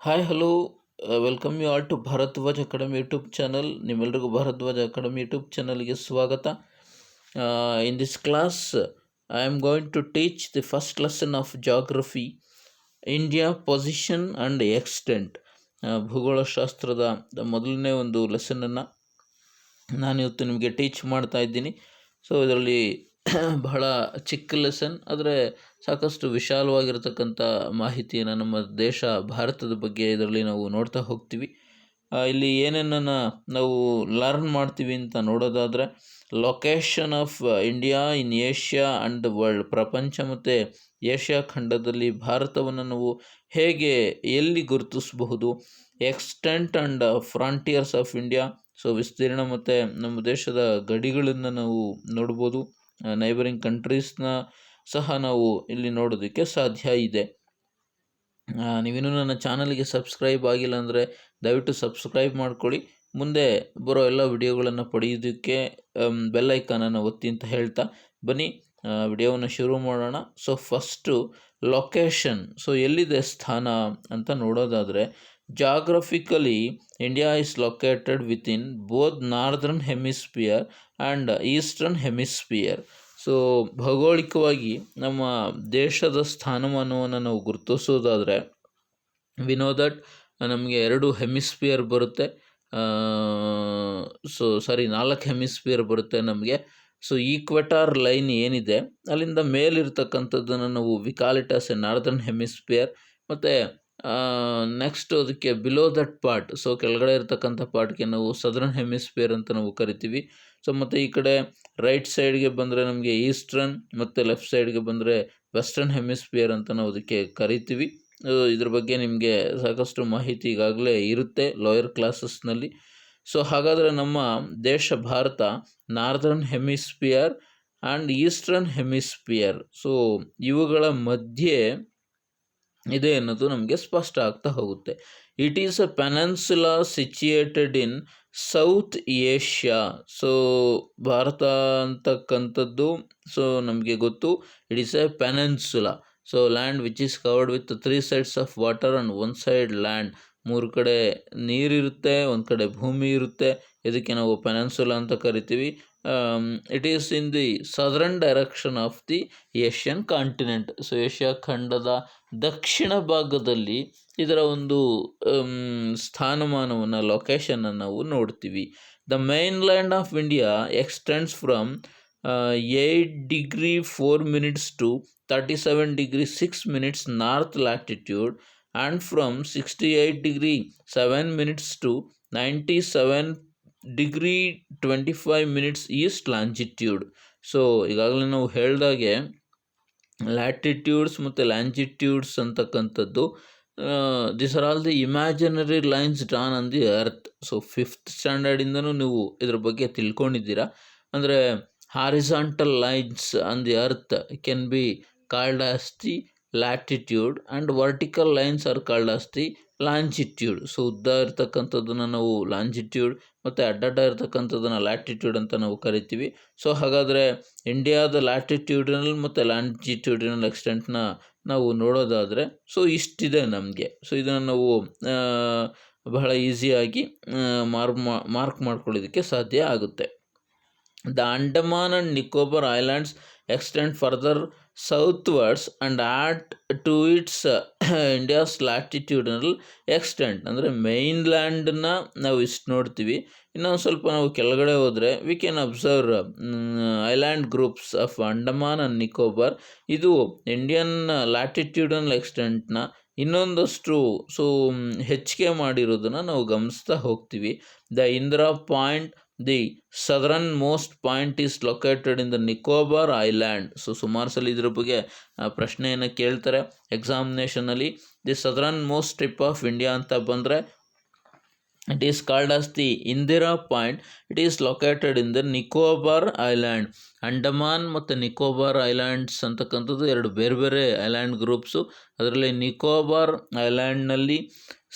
Hi hello welcome you all to Bharadwaj academy YouTube channel. ನಿಮ್ಮೆಲ್ಲರಿಗೂ Bharadwaj academy YouTube ಚಾನಲ್ಗೆ ಸ್ವಾಗತ. In this class I am going to teach the first lesson of geography, India position and extent. ಭೂಗೋಳಶಾಸ್ತ್ರದ ಮೊದಲನೇ ಒಂದು ಲೆಸನನ್ನು ನಾನಿವತ್ತು ನಿಮಗೆ teach ಮಾಡ್ತಾ ಇದ್ದೀನಿ. ಸೊ ಇದರಲ್ಲಿ ಬಹಳ ಚಿಕ್ಕ ಲೆಸನ್, ಆದರೆ ಸಾಕಷ್ಟು ವಿಶಾಲವಾಗಿರ್ತಕ್ಕಂಥ ಮಾಹಿತಿಯನ್ನು ನಮ್ಮ ದೇಶ ಭಾರತದ ಬಗ್ಗೆ ಇದರಲ್ಲಿ ನಾವು ನೋಡ್ತಾ ಹೋಗ್ತೀವಿ. ಇಲ್ಲಿ ಏನೇನನ್ನು ನಾವು ಲರ್ನ್ ಮಾಡ್ತೀವಿ ಅಂತ ನೋಡೋದಾದರೆ, location of India in Asia and the world, ಪ್ರಪಂಚ ಮತ್ತು ಏಷ್ಯಾ ಖಂಡದಲ್ಲಿ ಭಾರತವನ್ನು ನಾವು ಹೇಗೆ ಎಲ್ಲಿ ಗುರುತಿಸಬಹುದು. Extent and Frontières of India, so ವಿಸ್ತೀರ್ಣ ಮತ್ತು ನಮ್ಮ ದೇಶದ ಗಡಿಗಳನ್ನು ನಾವು ನೋಡ್ಬೋದು. ನೈಬರಿಂಗ್ ಕಂಟ್ರೀಸ್ನ ಸಹ ನಾವು ಇಲ್ಲಿ ನೋಡೋದಕ್ಕೆ ಸಾಧ್ಯ ಇದೆ. ನೀವಿನ್ನೂ ನನ್ನ ಚಾನಲ್ಗೆ ಸಬ್ಸ್ಕ್ರೈಬ್ ಆಗಿಲ್ಲ ಅಂದರೆ ದಯವಿಟ್ಟು ಸಬ್ಸ್ಕ್ರೈಬ್ ಮಾಡ್ಕೊಳ್ಳಿ. ಮುಂದೆ ಬರೋ ಎಲ್ಲ ವಿಡಿಯೋಗಳನ್ನು ಪಡೆಯೋದಕ್ಕೆ ಬೆಲ್ ಐಕಾನನ್ನು ಒತ್ತಿ ಅಂತ ಹೇಳ್ತಾ ಬನ್ನಿ ವಿಡಿಯೋವನ್ನು ಶುರು ಮಾಡೋಣ. ಸೊ ಫಸ್ಟು ಲೊಕೇಶನ್, ಸೊ ಎಲ್ಲಿದೆ ಸ್ಥಾನ ಅಂತ ನೋಡೋದಾದರೆ, geographically India is located within both northern hemisphere and eastern hemisphere. So ಭೌಗೋಳಿಕವಾಗಿ ನಮ್ಮ ದೇಶದ ಸ್ಥಾನಮಾನವನ್ನು ನಾವು ಗುರುತಿಸೋದಾದರೆ, ವಿ ನೋ ದಟ್ ನಮಗೆ 2 ಹೆಮಿಸ್ಫಿಯರ್ ಬರುತ್ತೆ. ನಾಲ್ಕು ಹೆಮಿಸ್ಫಿಯರ್ ಬರುತ್ತೆ ನಮಗೆ. ಸೊ ಈಕ್ವೆಟಾರ್ ಲೈನ್ ಏನಿದೆ ಅಲ್ಲಿಂದ ಮೇಲಿರ್ತಕ್ಕಂಥದ್ದನ್ನು ನಾವು we call it as A northern hemisphere. ಮತ್ತು ನೆಕ್ಸ್ಟ್ ಅದಕ್ಕೆ ಬಿಲೋ ದಟ್ ಪಾರ್ಟ್, ಸೊ ಕೆಳಗಡೆ ಇರ್ತಕ್ಕಂಥ ಪಾರ್ಟ್ಗೆ ನಾವು ಸದರ್ನ್ ಹೆಮಿಸ್ಫಿಯರ್ ಅಂತ ನಾವು ಕರಿತೀವಿ. ಸೊ ಮತ್ತು ಈ ಕಡೆ ರೈಟ್ ಸೈಡ್ಗೆ ಬಂದರೆ ನಮಗೆ ಈಸ್ಟರ್ನ್, ಮತ್ತು ಲೆಫ್ಟ್ ಸೈಡ್ಗೆ ಬಂದರೆ ವೆಸ್ಟರ್ನ್ ಹೆಮಿಸ್ಫಿಯರ್ ಅಂತ ನಾವು ಅದಕ್ಕೆ ಕರಿತೀವಿ. ಇದ್ರ ಬಗ್ಗೆ ನಿಮಗೆ ಸಾಕಷ್ಟು ಮಾಹಿತಿ ಈಗಾಗಲೇ ಇರುತ್ತೆ ಲೋಯರ್ ಕ್ಲಾಸಸ್ನಲ್ಲಿ. ಸೊ ಹಾಗಾದರೆ ನಮ್ಮ ದೇಶ Bharat northern hemisphere and eastern hemisphere, so ಇವುಗಳ ಮಧ್ಯೆ ಇದೆ ಅನ್ನೋದು ನಮಗೆ ಸ್ಪಷ್ಟ ಆಗ್ತಾ ಹೋಗುತ್ತೆ. It is a peninsula situated in South Asia. So Bharat ಅಂತಕ್ಕಂಥದ್ದು, ಸೊ ನಮಗೆ ಗೊತ್ತು, it is a peninsula. So land which is covered with 3 sides of water and 1 side land. 3 ಕಡೆ ನೀರಿರುತ್ತೆ, ಒಂದು ಕಡೆ ಭೂಮಿ ಇರುತ್ತೆ. ಇದಕ್ಕೆ ನಾವು ಪೆನನ್ಸುಲಾ ಅಂತ ಕರಿತೀವಿ. It is in the southern direction of the Asian continent. So Asia ಖಂಡದ ದಕ್ಷಿಣ ಭಾಗದಲ್ಲಿ ಇದರ ಒಂದು ಸ್ಥಾನಮಾನವನ್ನು, ಲೊಕೇಶನನ್ನು ನಾವು ನೋಡ್ತೀವಿ. The main land of India extends from 8 degree 4 minutes to 37 degree 6 minutes north latitude, and from 68 degree 7 minutes to 97 degree 25 minutes east longitude. So ಈಗಾಗಲೇ ನಾವು ಹೇಳಿದಾಗೆ ಲ್ಯಾಟಿಟ್ಯೂಡ್ಸ್ ಮತ್ತು ಲ್ಯಾಂಜಿಟ್ಯೂಡ್ಸ್ ಅಂತಕ್ಕಂಥದ್ದು, this are all the imaginary lines drawn on the earth. So 5th ಸ್ಟ್ಯಾಂಡರ್ಡಿಂದನೂ ನೀವು ಇದ್ರ ಬಗ್ಗೆ ತಿಳ್ಕೊಂಡಿದ್ದೀರಾ. ಅಂದರೆ horizontal lines on the earth can be called as the latitude and vertical lines are called as the longitude. So ಉದ್ದ ಇರ್ತಕ್ಕಂಥದ್ದನ್ನು ನಾವು longitude, ಮತ್ತು ಅಡ್ಡಡ್ಡ ಇರ್ತಕ್ಕಂಥದ್ದನ್ನು latitude ಅಂತ ನಾವು ಕರಿತೀವಿ. ಸೊ ಹಾಗಾದರೆ ಇಂಡಿಯಾದ ಲ್ಯಾಟಿಟ್ಯೂಡಿನಲ್ ಮತ್ತು ಲ್ಯಾಂಜಿಟ್ಯೂಡಿನಲ್ ಎಕ್ಸ್ಟೆಂಟ್ನ ನಾವು ನೋಡೋದಾದರೆ, ಸೊ ಇಷ್ಟಿದೆ ನಮಗೆ. ಸೊ ಇದನ್ನು ನಾವು ಬಹಳ ಈಸಿಯಾಗಿ ಮಾರ್ಕ್ ಮಾಡ್ಕೊಳ್ಳೋದಕ್ಕೆ ಸಾಧ್ಯ ಆಗುತ್ತೆ. The Andaman and Nicobar Islands extend further southwards and add to its India's latitudinal extent. ಅಂದರೆ ಮೈನ್ಲ್ಯಾಂಡನ್ನ ನಾವು ಇಷ್ಟು ನೋಡ್ತೀವಿ. ಇನ್ನೊಂದು ಸ್ವಲ್ಪ ನಾವು ಕೆಳಗಡೆ ಹೋದರೆ we can observe island groups of Andaman and Nicobar. ಇದು ಇಂಡಿಯನ್ ಲ್ಯಾಟಿಟ್ಯೂಡನಲ್ ಎಕ್ಸ್ಟೆಂಟ್ನ ಇನ್ನೊಂದಷ್ಟು ಹೆಚ್ಚಿಗೆ ಮಾಡಿರೋದನ್ನು ನಾವು ಗಮನಿಸ್ತಾ ಹೋಗ್ತೀವಿ. The Indira point, the southernmost point is located in the Nicobar island. So ಸುಮಾರು ಸಲ ಇದ್ರ ಬಗ್ಗೆ ಪ್ರಶ್ನೆಯನ್ನು ಕೇಳ್ತಾರೆ ಎಕ್ಸಾಮಿನೇಷನಲ್ಲಿ. The southernmost tip of India ಅಂತ ಬಂದರೆ it is called as the Indira point. It is located in the Nicobar island. Andaman ಮತ್ತು ನಿಕೋಬಾರ್ ಐಲ್ಯಾಂಡ್ಸ್ ಅಂತಕ್ಕಂಥದ್ದು 2 ಬೇರೆ ಬೇರೆ ಐಲ್ಯಾಂಡ್ ಗ್ರೂಪ್ಸು. ಅದರಲ್ಲಿ ನಿಕೋಬಾರ್ ಐಲ್ಯಾಂಡ್ನಲ್ಲಿ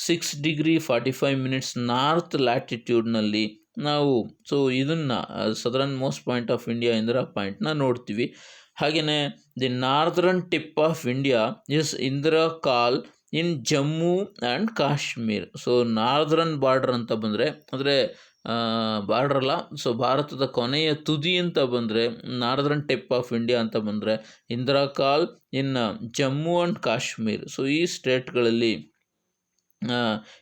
6 degree 45 minutes ನಾರ್ತ್ ಲ್ಯಾಟಿಟ್ಯೂಡ್ನಲ್ಲಿ ನಾವು ಇದನ್ನು southern most point of India Indira ಪಾಯಿಂಟ್ನ ನೋಡ್ತೀವಿ. ಹಾಗೆಯೇ the northern tip of India is Indira call in Jammu and Kashmir. So northern border ಅಂತ ಬಂದರೆ, ಅಂದರೆ ಬಾರ್ಡ್ರ್ ಅಲ್ಲ, ಸೊ ಭಾರತದ ಕೊನೆಯ ತುದಿ ಅಂತ ಬಂದರೆ, ನಾರ್ದರ್ನ್ ಟಿಪ್ ಆಫ್ ಇಂಡಿಯಾ ಅಂತ ಬಂದರೆ ಇಂದಿರಾ ಕಾಲ್ ಇನ್ ಜಮ್ಮು ಆ್ಯಂಡ್ ಕಾಶ್ಮೀರ್. ಸೊ ಈ ಸ್ಟೇಟ್ಗಳಲ್ಲಿ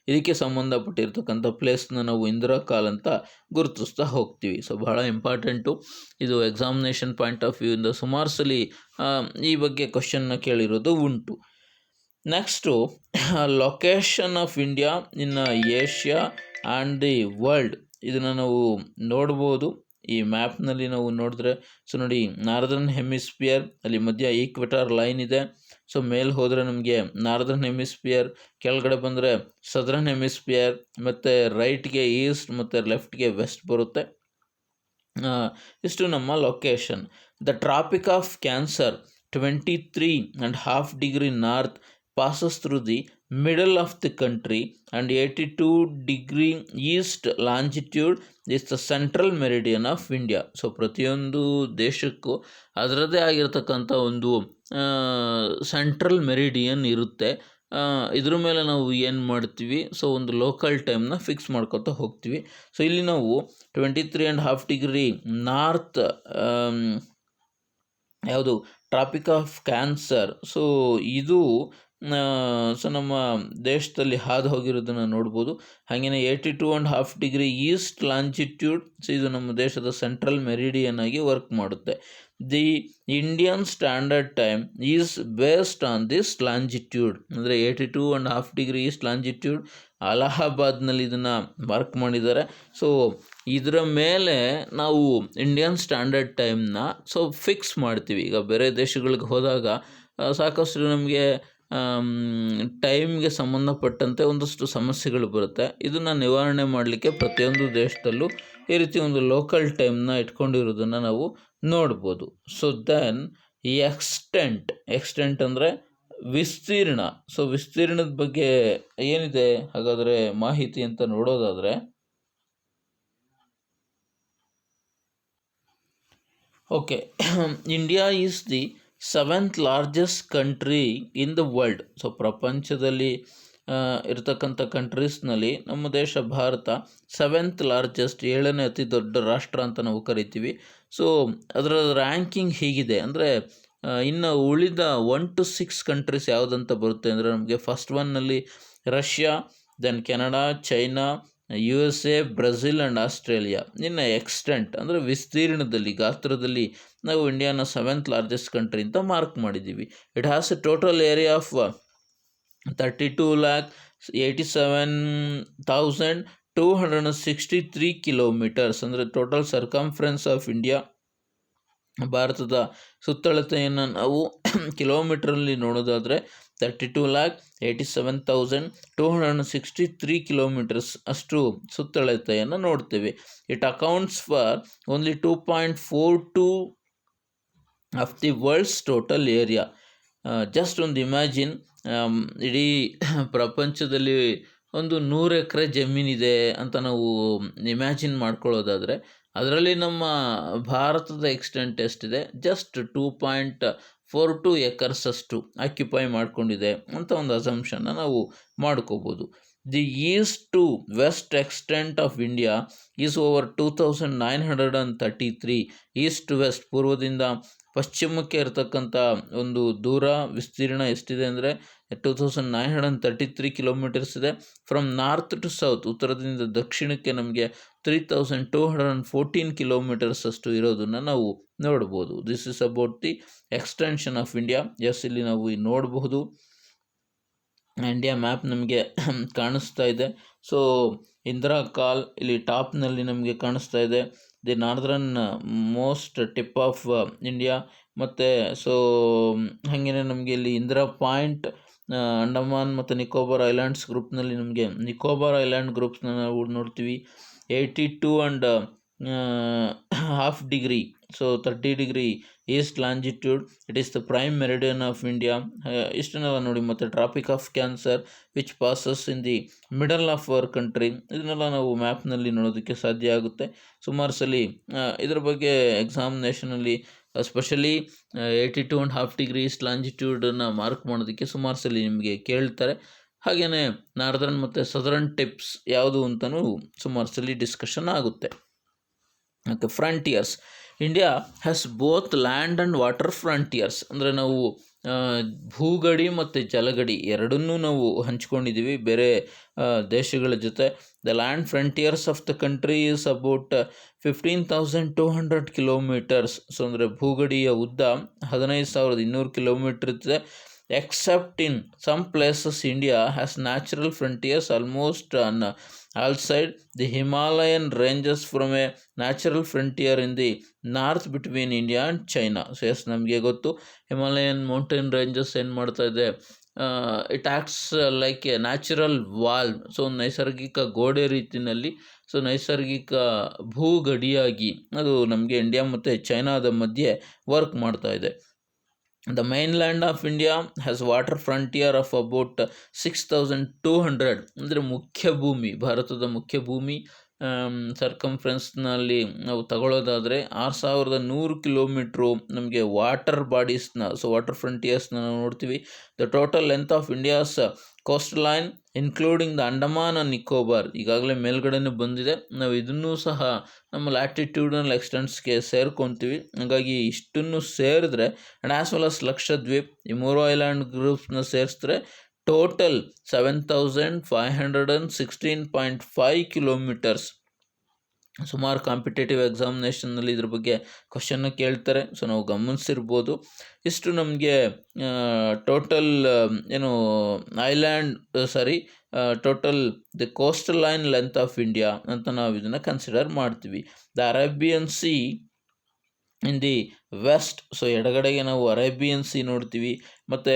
ಇದಕ್ಕೆ ಸಂಬಂಧಪಟ್ಟಿರ್ತಕ್ಕಂಥ ಪ್ಲೇಸ್ನ ನಾವು ಇಂದಿರಾ ಕಾಲ್ ಅಂತ ಗುರುತಿಸ್ತಾ ಹೋಗ್ತೀವಿ. ಸೊ ಬಹಳ ಇಂಪಾರ್ಟೆಂಟು ಇದು. ಎಕ್ಸಾಮಿನೇಷನ್ ಪಾಯಿಂಟ್ ಆಫ್ ವ್ಯೂಯಿಂದ ಸುಮಾರು ಸಲ ಈ ಬಗ್ಗೆ ಕ್ವಶನ್ನ ಕೇಳಿರೋದು ಉಂಟು. Next location of India in Asia and the world. ಇದನ್ನು ನಾವು ನೋಡ್ಬೋದು ಈ ಮ್ಯಾಪ್ನಲ್ಲಿ ನಾವು ನೋಡಿದ್ರೆ. ಸೊ ನೋಡಿ, ನಾರ್ದರ್ನ್ ಹೆಮಿಸ್ಫಿಯರ್, ಅಲ್ಲಿ ಮಧ್ಯ ಈಕ್ವೆಟಾರ್ ಲೈನ್ ಇದೆ. ಸೊ ಮೇಲೆ ಹೋದರೆ ನಮಗೆ ನಾರ್ದರ್ನ್ ಹೆಮಿಸ್ಫಿಯರ್, ಕೆಳಗಡೆ ಬಂದರೆ ಸದರ್ನ್ ಹೆಮಿಸ್ಫಿಯರ್, ಮತ್ತು ರೈಟ್ಗೆ ಈಸ್ಟ್ ಮತ್ತು ಲೆಫ್ಟ್ಗೆ ವೆಸ್ಟ್ ಬರುತ್ತೆ. ಇಷ್ಟು ನಮ್ಮ location. The tropic of cancer 23.5 degree north passes through the middle of the country, and 82 degree east longitude is the central meridian of India. So ಪ್ರತಿಯೊಂದು ದೇಶಕ್ಕೂ ಅದರದ್ದೇ ಆಗಿರತಕ್ಕಂಥ ಒಂದು ಸೆಂಟ್ರಲ್ ಮೆರಿಡಿಯನ್ ಇರುತ್ತೆ. ಇದ್ರ ಮೇಲೆ ನಾವು ಏನು ಮಾಡ್ತೀವಿ, ಸೊ ಒಂದು ಲೋಕಲ್ ಟೈಮ್ನ ಫಿಕ್ಸ್ ಮಾಡ್ಕೊತಾ ಹೋಗ್ತೀವಿ. ಸೊ ಇಲ್ಲಿ ನಾವು 23.5 degree ನಾರ್ತ್ ಯಾವುದು ಟ್ರಾಪಿಕ್ ಆಫ್ ಕ್ಯಾನ್ಸರ್, ಸೊ ಇದು ಸೊ ನಮ್ಮ ದೇಶದಲ್ಲಿ ಹಾದು ಹೋಗಿರೋದನ್ನು ನೋಡ್ಬೋದು. ಹಾಗೆಯೇ 82.5 degree ಈಸ್ಟ್ ಲಾಂಜಿಟ್ಯೂಡ್, ಸೊ ಇದು ನಮ್ಮ ದೇಶದ ಸೆಂಟ್ರಲ್ ಮೆರಿಡಿಯನ್ ಆಗಿ ವರ್ಕ್ ಮಾಡುತ್ತೆ. The Indian standard time is based on this longitude, ಅಂದರೆ 82.5 degree ಈಸ್ಟ್ ಲಾಂಜಿಟ್ಯೂಡ್ ಅಲಹಾಬಾದ್ನಲ್ಲಿ ಇದನ್ನು ಮಾರ್ಕ್ ಮಾಡಿದ್ದಾರೆ. ಸೊ ಇದರ ಮೇಲೆ ನಾವು ಇಂಡಿಯನ್ ಸ್ಟ್ಯಾಂಡರ್ಡ್ ಟೈಮ್ನ ಸೊ ಫಿಕ್ಸ್ ಮಾಡ್ತೀವಿ. ಈಗ ಬೇರೆ ದೇಶಗಳಿಗೆ ಹೋದಾಗ ಸಾಕಷ್ಟು ನಮಗೆ ಟೈಮ್ಗೆ ಸಂಬಂಧಪಟ್ಟಂತೆ ಒಂದಷ್ಟು ಸಮಸ್ಯೆಗಳು ಬರುತ್ತೆ. ಇದನ್ನು ನಿವಾರಣೆ ಮಾಡಲಿಕ್ಕೆ ಪ್ರತಿಯೊಂದು ದೇಶದಲ್ಲೂ ಈ ರೀತಿ ಒಂದು ಲೋಕಲ್ ಟೈಮ್ನ ಇಟ್ಕೊಂಡಿರೋದನ್ನು ನಾವು ನೋಡ್ಬೋದು. ಸೊ ದೆನ್ ಎಕ್ಸ್ಟೆಂಟ್ ಅಂದರೆ ವಿಸ್ತೀರ್ಣ. ಸೊ ವಿಸ್ತೀರ್ಣದ ಬಗ್ಗೆ ಏನಿದೆ ಹಾಗಾದರೆ ಮಾಹಿತಿ ಅಂತ ನೋಡೋದಾದರೆ, okay, India is the 7th largest country in the world. So ಪ್ರಪಂಚದಲ್ಲಿ ಇರತಕ್ಕಂಥ ಕಂಟ್ರೀಸ್ನಲ್ಲಿ ನಮ್ಮ ದೇಶ ಭಾರತ 7th largest, 7ನೇ ಅತಿ ದೊಡ್ಡ ರಾಷ್ಟ್ರ ಅಂತ ನಾವು ಕರಿತೀವಿ. ಸೊ ಅದರ ರ್ಯಾಂಕಿಂಗ್ ಹೀಗಿದೆ, ಅಂದರೆ ಇನ್ನು ಉಳಿದ 1 to 6 ಕಂಟ್ರೀಸ್ ಯಾವುದಂತ ಬರುತ್ತೆ ಅಂದರೆ, ನಮಗೆ ಫಸ್ಟ್ ಒನ್ನಲ್ಲಿ Russia, then Canada, China, USA, Brazil and Australia. ಇನ್ನು ಎಕ್ಸ್ಟೆಂಟ್ ಅಂದರೆ ವಿಸ್ತೀರ್ಣದಲ್ಲಿ, ಗಾತ್ರದಲ್ಲಿ ನಾವು ಇಂಡಿಯಾನ 7th largest ಕಂಟ್ರಿ ಅಂತ ಮಾರ್ಕ್ ಮಾಡಿದ್ದೀವಿ. It has a total area of 32,87,263 kilometers, ಅಂದರೆ ಟೋಟಲ್ ಸರ್ಕಂಫರೆನ್ಸ್ ಆಫ್ ಇಂಡಿಯಾ, ಭಾರತದ ಸುತ್ತಳತೆಯನ್ನು ನಾವು ಕಿಲೋಮೀಟ್ರಲ್ಲಿ ನೋಡೋದಾದರೆ 32,87,263 kilometers ಅಷ್ಟು ಸುತ್ತಳತೆಯನ್ನು ನೋಡ್ತೇವೆ. It accounts for only 2.42 of the world's total area. Just ಒಂದು ಇಮ್ಯಾಜಿನ್, ಇಡೀ ಪ್ರಪಂಚದಲ್ಲಿ ಒಂದು 100 ಎಕರೆ ಜಮೀನಿದೆ ಅಂತ ನಾವು ಇಮ್ಯಾಜಿನ್ ಮಾಡ್ಕೊಳ್ಳೋದಾದರೆ, ಅದರಲ್ಲಿ ನಮ್ಮ ಭಾರತದ ಎಕ್ಸ್ಟೆಂಟ್ ಎಷ್ಟಿದೆ, ಜಸ್ಟ್ 2.42 acres ಅಷ್ಟು ಆಕ್ಯುಪೈ ಮಾಡ್ಕೊಂಡಿದೆ ಅಂತ ಒಂದು ಅಸಂಪ್ಷನ್ನ ನಾವು ಮಾಡ್ಕೋಬೋದು. The east to west extent of India is over 2,933. East to west, ಪೂರ್ವದಿಂದ ಪಶ್ಚಿಮಕ್ಕೆ ಇರತಕ್ಕಂಥ ಒಂದು ದೂರ, ವಿಸ್ತೀರ್ಣ ಎಷ್ಟಿದೆ ಅಂದರೆ 2,933 kilometers ಇದೆ. ಫ್ರಮ್ ನಾರ್ತ್ ಟು ಸೌತ್, ಉತ್ತರದಿಂದ ದಕ್ಷಿಣಕ್ಕೆ ನಮಗೆ 3,214 kilometers ಅಷ್ಟು ಇರೋದನ್ನು ನಾವು ನೋಡ್ಬೋದು. This is about the extension of India. Yes, ಇಲ್ಲಿ ನಾವು ನೋಡಬಹುದು ಇಂಡಿಯಾ ಮ್ಯಾಪ್ ನಮಗೆ ಕಾಣಿಸ್ತಾ ಇದೆ. ಸೊ ಇಂದಿರಾ ಕಾಲ್ ಇಲ್ಲಿ ಟಾಪ್ನಲ್ಲಿ ನಮಗೆ ಕಾಣಿಸ್ತಾ ಇದೆ, the northern most tip of India. ಮತ್ತು ಸೊ ಹಾಗೆಯೇ ನಮಗೆ ಇಲ್ಲಿ ಇಂದಿರಾ ಪಾಯಿಂಟ್, ಅಂಡಮಾನ್ ಮತ್ತು ನಿಕೋಬಾರ್ ಐಲ್ಯಾಂಡ್ಸ್ ಗ್ರೂಪ್ನಲ್ಲಿ ನಮಗೆ ನಿಕೋಬಾರ್ ಐಲ್ಯಾಂಡ್ ಗ್ರೂಪ್ಸ್ನ ನಾವು ನೋಡ್ತೀವಿ. 82.5 degree, so 30 degree east longitude, it is the prime meridian of India. ಇಷ್ಟನ್ನೆಲ್ಲ ನೋಡಿ. ಮತ್ತು tropic of cancer which passes in the middle of our country, ಇದನ್ನೆಲ್ಲ ನಾವು ಮ್ಯಾಪ್ನಲ್ಲಿ ನೋಡೋದಕ್ಕೆ ಸಾಧ್ಯ ಆಗುತ್ತೆ. ಸುಮಾರು ಸಲ ಇದರ ಬಗ್ಗೆ ಎಕ್ಸಾಮಿನೇಷನಲ್ಲಿ ಸ್ಪೆಷಲಿ 82.5 ಈಸ್ಟ್ ಲಾಂಜಿಟ್ಯೂಡನ್ನು ಮಾರ್ಕ್ ಮಾಡೋದಕ್ಕೆ ಸುಮಾರು ಸಲ ನಿಮಗೆ ಕೇಳ್ತಾರೆ. ಹಾಗೆಯೇ ನಾರ್ದರ್ನ್ ಮತ್ತು ಸದರ್ನ್ ಟಿಪ್ಸ್ ಯಾವುದು ಅಂತಲೂ ಸುಮಾರು ಸಲ ಡಿಸ್ಕಷನ್ ಆಗುತ್ತೆ. Okay, frontiers. India has both land and water frontiers. ಅಂದರೆ ನಾವು ಭೂಗಡಿ ಮತ್ತು ಜಲಗಡಿ ಎರಡನ್ನೂ ನಾವು ಹಂಚ್ಕೊಂಡಿದ್ದೀವಿ ಬೇರೆ ದೇಶಗಳ ಜೊತೆ. The land frontiers of the country is about 15,200 kilometres. So ಅಂದರೆ ಭೂಗಡಿಯ ಉದ್ದ 15,200 ಕಿಲೋಮೀಟರ್ ಇರ್ತದೆ. Except in some places, India has natural frontiers almost on all sides. The Himalayan ranges from a natural frontier in the north between India and China. So yes, ನಮಗೆ ಗೊತ್ತು Himalayan mountain ranges ಏನು ಮಾಡ್ತಾ ಇದೆ, it acts like A natural wall. So ನೈಸರ್ಗಿಕ ಗೋಡೆ ರೀತಿಯಲ್ಲಿ, so ನೈಸರ್ಗಿಕ ಭೂಗಡಿಯಾಗಿ ಅದು ನಮಗೆ ಇಂಡಿಯಾ ಮತ್ತು ಚೈನಾದ ಮಧ್ಯೆ ವರ್ಕ್ ಮಾಡ್ತಾ ಇದೆ. The mainland of India has water frontier of about 6,200. ಅಂದರೆ ಮುಖ್ಯ ಭೂಮಿ, ಭಾರತದ ಮುಖ್ಯ ಭೂಮಿ ಸರ್ಕಂಫರೆನ್ಸ್ನಲ್ಲಿ ನಾವು ತಗೊಳ್ಳೋದಾದರೆ 6,100 ಕಿಲೋಮೀಟ್ರು ನಮಗೆ ವಾಟರ್ ಬಾಡೀಸ್ನ, ಸೊ ವಾಟರ್ ಫ್ರಂಟಿಯರ್ಸ್ನ ನಾವು ನೋಡ್ತೀವಿ. The total length of India's coastline including the Andaman and Nicobar, ಈಗಾಗಲೇ ಮೇಲ್ಗಡೆನೂ ಬಂದಿದೆ, ನಾವು ಇದನ್ನೂ ಸಹ ನಮ್ಮ ಲ್ಯಾಟಿಟ್ಯೂಡಲ್ ಎಕ್ಸ್ಟೆಂಟ್ಸ್ಗೆ ಸೇರ್ಕೊತೀವಿ. ಹಾಗಾಗಿ ಇಷ್ಟನ್ನು ಸೇರಿದ್ರೆ and as well as Lakshadweep, ಈ 3 ಐಲ್ಯಾಂಡ್ ಗ್ರೂಪ್ಸ್ನ ಸೇರಿಸಿದ್ರೆ ಟೋಟಲ್ 7,516.5 ಕಿಲೋಮೀಟರ್ಸ್. ಸುಮಾರು ಕಾಂಪಿಟೇಟಿವ್ ಎಕ್ಸಾಮಿನೇಷನ್ನಲ್ಲಿ ಇದ್ರ ಬಗ್ಗೆ ಕ್ವಶನ್ನ ಕೇಳ್ತಾರೆ, ಸೊ ನಾವು ಗಮನಿಸಿರ್ಬೋದು. ಇಷ್ಟು ನಮಗೆ total total the coastal line length of India ಅಂತ ನಾವು ಇದನ್ನು ಕನ್ಸಿಡರ್ ಮಾಡ್ತೀವಿ. The Arabian sea in the west, so ಎಡಗಡೆಗೆ ನಾವು ಅರೇಬಿಯನ್ ಸಿ ನೋಡ್ತೀವಿ, ಮತ್ತು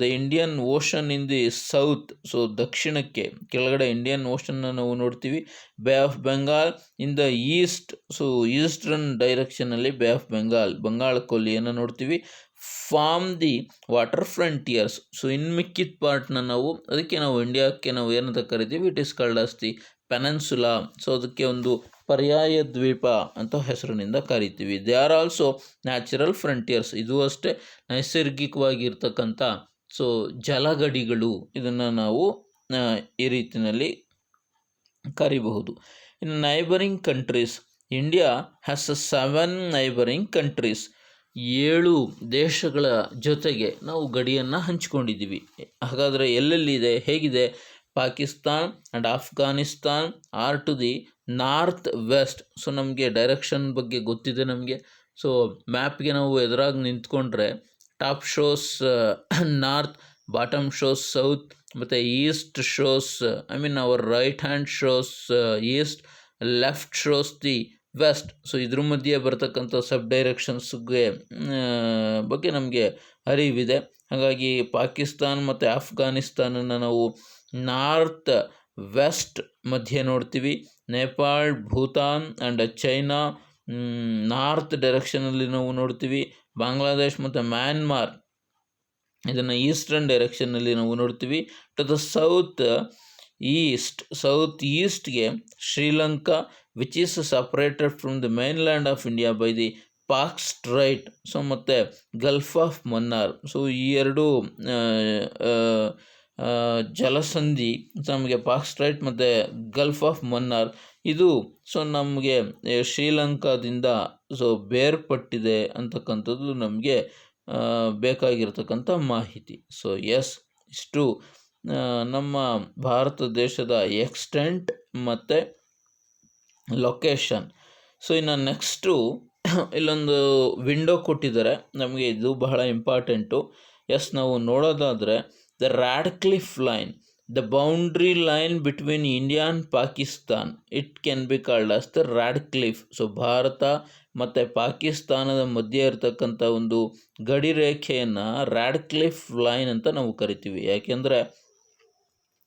the Indian ocean in the south, so ದಕ್ಷಿಣಕ್ಕೆ ಕೆಳಗಡೆ ಇಂಡಿಯನ್ ಓಷನ್ನ ನಾವು ನೋಡ್ತೀವಿ. Bay of Bengal in the east, so eastern ಡೈರೆಕ್ಷನಲ್ಲಿ ಬೇ ಆಫ್ ಬೆಂಗಾಲ್, ಬಂಗಾಳ ಕೊಲ್ಲಿಯನ್ನು ನೋಡ್ತೀವಿ. Form the water frontiers, so ಇನ್ನು ಮಿಕ್ಕಿದ ಪಾರ್ಟ್ನ ನಾವು, ಅದಕ್ಕೆ ನಾವು ಇಂಡಿಯಾಕ್ಕೆ ನಾವು ಏನಂತ ಕರಿತೀವಿ, it is called as the peninsula. So ಅದಕ್ಕೆ ಒಂದು ಪರ್ಯಾಯ ದ್ವೀಪ ಅಂತ ಹೆಸರಿನಿಂದ ಕರಿತೀವಿ. They are also natural frontiers, ಇದು ಅಷ್ಟೇ ನೈಸರ್ಗಿಕವಾಗಿರ್ತಕ್ಕಂಥ ಸೊ ಜಲಗಡಿಗಳು, ಇದನ್ನು ನಾವು ಈ ರೀತಿಯಲ್ಲಿ ಕರಿಬಹುದು. ಇನ್ನು neighbouring countries, India has 7 neighbouring countries. 7 ದೇಶಗಳ ಜೊತೆಗೆ ನಾವು ಗಡಿಯನ್ನು ಹಂಚಿಕೊಂಡಿದ್ದೀವಿ. ಹಾಗಾದರೆ ಎಲ್ಲೆಲ್ಲಿದೆ, ಹೇಗಿದೆ? Pakistan and Afghanistan are to the north west. So ನಮಗೆ ಡೈರೆಕ್ಷನ್ ಬಗ್ಗೆ ಗೊತ್ತಿದೆ ನಮಗೆ. ಸೊ ಮ್ಯಾಪ್ಗೆ ನಾವು ಎದುರಾಗಿ ನಿಂತ್ಕೊಂಡ್ರೆ top shows north, bottom shows south, ಮತ್ತು east shows our right hand shows east, left shows the west. So ಇದ್ರ ಮಧ್ಯೆ ಬರ್ತಕ್ಕಂಥ ಸಬ್ ಡೈರೆಕ್ಷನ್ಸ್ಗೆ ಬಗ್ಗೆ ನಮಗೆ ಅರಿವಿದೆ. ಹಾಗಾಗಿ ಪಾಕಿಸ್ತಾನ್ ಮತ್ತು ಆಫ್ಘಾನಿಸ್ತಾನನ್ನು ನಾವು ನಾರ್ತ್ ವೆಸ್ಟ್ ಮಧ್ಯೆ ನೋಡ್ತೀವಿ. Nepal, Bhutan and China north ಡೈರೆಕ್ಷನಲ್ಲಿ ನಾವು ನೋಡ್ತೀವಿ. ಬಾಂಗ್ಲಾದೇಶ್ ಮತ್ತು ಮ್ಯಾನ್ಮಾರ್ ಇದನ್ನು ಈಸ್ಟರ್ನ್ ಡೈರೆಕ್ಷನ್ನಲ್ಲಿ ನಾವು ನೋಡ್ತೀವಿ. To the south ಈಸ್ಟ್ಗೆ Sri Lanka, which is separated from the mainland of India by the Pak straight. So ಮತ್ತು ಗಲ್ಫ್ ಆಫ್ ಮನ್ನಾರ್. ಸೊ ಈ ಎರಡು ಜಲಸಂಧಿ ನಮಗೆ ಪಾಕ್ ಸ್ಟ್ರೈಟ್ ಮತ್ತು ಗಲ್ಫ್ ಆಫ್ ಮನ್ನಾರ್ ಇದು ಸೊ ನಮಗೆ ಶ್ರೀಲಂಕಾದಿಂದ ಸೊ ಬೇರ್ಪಟ್ಟಿದೆ ಅಂತಕ್ಕಂಥದ್ದು ನಮಗೆ ಬೇಕಾಗಿರ್ತಕ್ಕಂಥ ಮಾಹಿತಿ. ಸೊ ಎಸ್, ಇಷ್ಟು ನಮ್ಮ ಭಾರತ ದೇಶದ ಎಕ್ಸ್ಟೆಂಟ್ ಮತ್ತು ಲೊಕೇಶನ್. ಸೊ ಇನ್ನು ನೆಕ್ಸ್ಟು ಇಲ್ಲೊಂದು ವಿಂಡೋ ಕೊಟ್ಟಿದ್ದಾರೆ ನಮಗೆ, ಇದು ಬಹಳ ಇಂಪಾರ್ಟೆಂಟು. ಎಸ್, ನಾವು ನೋಡೋದಾದರೆ the Radcliffe line, the boundary line between India and Pakistan, it can be called as the Radcliffe. So Bharat ಮತ್ತು ಪಾಕಿಸ್ತಾನದ ಮಧ್ಯೆ ಇರತಕ್ಕಂಥ ಒಂದು ಗಡಿ ರೇಖೆಯನ್ನು ರ್ಯಾಡ್ಕ್ಲಿಫ್ ಲೈನ್ ಅಂತ ನಾವು ಕರಿತೀವಿ. ಯಾಕೆಂದರೆ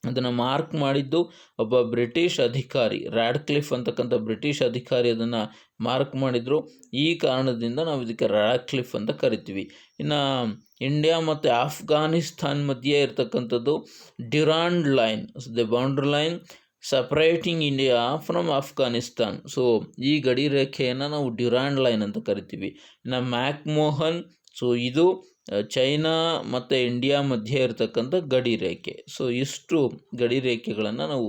ಅದನ್ನು ಮಾರ್ಕ್ ಮಾಡಿದ್ದು ಒಬ್ಬ ಬ್ರಿಟಿಷ್ ಅಧಿಕಾರಿ, ರ್ಯಾಡ್ಕ್ಲಿಫ್ ಅಂತಕ್ಕಂಥ ಬ್ರಿಟಿಷ್ ಅಧಿಕಾರಿ ಅದನ್ನು ಮಾರ್ಕ್ ಮಾಡಿದರು. ಈ ಕಾರಣದಿಂದ ನಾವು ಇದಕ್ಕೆ ರ್ಯಾಡ್ಕ್ಲಿಫ್ ಅಂತ ಕರಿತೀವಿ. ಇನ್ನು ಇಂಡಿಯಾ ಮತ್ತು ಆಫ್ಘಾನಿಸ್ತಾನ್ ಮಧ್ಯೆ ಇರತಕ್ಕಂಥದ್ದು Durand line. The boundary line separating India from Afghanistan. So ಈ ಗಡಿ ರೇಖೆಯನ್ನು ನಾವು ಡ್ಯುರಾಂಡ್ ಲೈನ್ ಅಂತ ಕರಿತೀವಿ. ಇನ್ನು ಮ್ಯಾಕ್ಮೋಹನ್, ಸೊ ಇದು ಚೈನಾ ಮತ್ತು ಇಂಡಿಯಾ ಮಧ್ಯೆ ಇರತಕ್ಕಂಥ ಗಡಿ ರೇಖೆ. ಸೊ ಇಷ್ಟು ಗಡಿ ರೇಖೆಗಳನ್ನು ನಾವು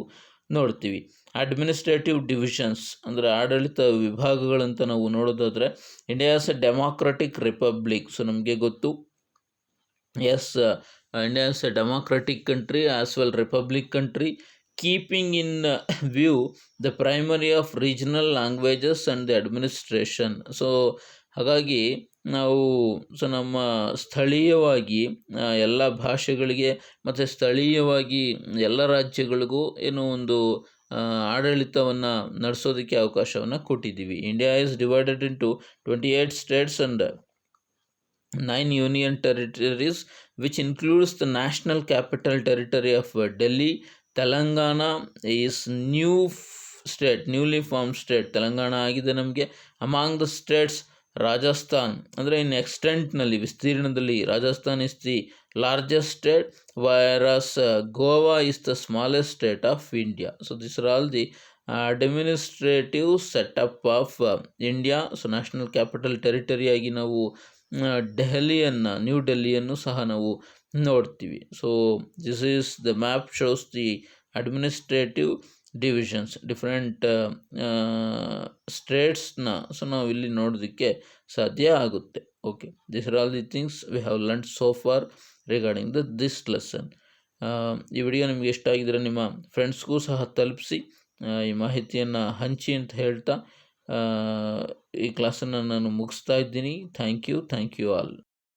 ನೋಡ್ತೀವಿ. ಅಡ್ಮಿನಿಸ್ಟ್ರೇಟಿವ್ ಡಿವಿಷನ್ಸ್ ಅಂದರೆ ಆಡಳಿತ ವಿಭಾಗಗಳಂತ ನಾವು ನೋಡೋದಾದರೆ, India is a democratic republic. So ನಮಗೆ ಗೊತ್ತು, yes, India is a democratic country as well republic country, keeping in view the primary of regional languages and the administration. So ಹಾಗಾಗಿ ನಾವು ನಮ್ಮ ಸ್ಥಳೀಯವಾಗಿ ಎಲ್ಲ ಭಾಷೆಗಳಿಗೆ ಮತ್ತು ಸ್ಥಳೀಯವಾಗಿ ಎಲ್ಲ ರಾಜ್ಯಗಳಿಗೂ ಏನೋ ಒಂದು ಆಡಳಿತವನ್ನು ನಡೆಸೋದಕ್ಕೆ ಅವಕಾಶವನ್ನು ಕೊಟ್ಟಿದ್ದೀವಿ. India is divided into 28 States and 9 union territories, which includes the national capital territory of Delhi. Telangana is newly formed state. Telangana ಆಗಿದೆ ನಮಗೆ. ಅಮಾಂಗ್ ದ ಸ್ಟೇಟ್ಸ್, ರಾಜಸ್ಥಾನ್ ಅಂದರೆ ಇನ್ ಎಕ್ಸ್ಟೆಂಟ್ನಲ್ಲಿ, ವಿಸ್ತೀರ್ಣದಲ್ಲಿ Rajasthan is the largest state, whereas Goa is the smallest state of India. So this are all the administrative setup of India. So national capital ಟೆರಿಟರಿಯಾಗಿ ನಾವು new ಡೆಲ್ಲಿಯನ್ನು ಸಹ ನಾವು ನೋಡ್ತೀವಿ. So this is the map shows the administrative divisions, different ಸ್ಟೇಟ್ಸ್ನ so ನಾವು ಇಲ್ಲಿ ನೋಡೋದಕ್ಕೆ ಸಾಧ್ಯ ಆಗುತ್ತೆ. Okay, this are all the things we have learned so far regarding this lesson. ಈ ವಿಡಿಯೋ ನಿಮಗೆ ಇಷ್ಟ ಆಗಿದ್ರೆ ನಿಮ್ಮ ಫ್ರೆಂಡ್ಸ್ಗೂ ಸಹ ತಲುಪಿಸಿ, ಈ ಮಾಹಿತಿಯನ್ನು ಹಂಚಿ ಅಂತ ಹೇಳ್ತಾ ಈ ಕ್ಲಾಸನ್ನು ನಾನು ಮುಗಿಸ್ತಾ ಇದ್ದೀನಿ. Thank you all.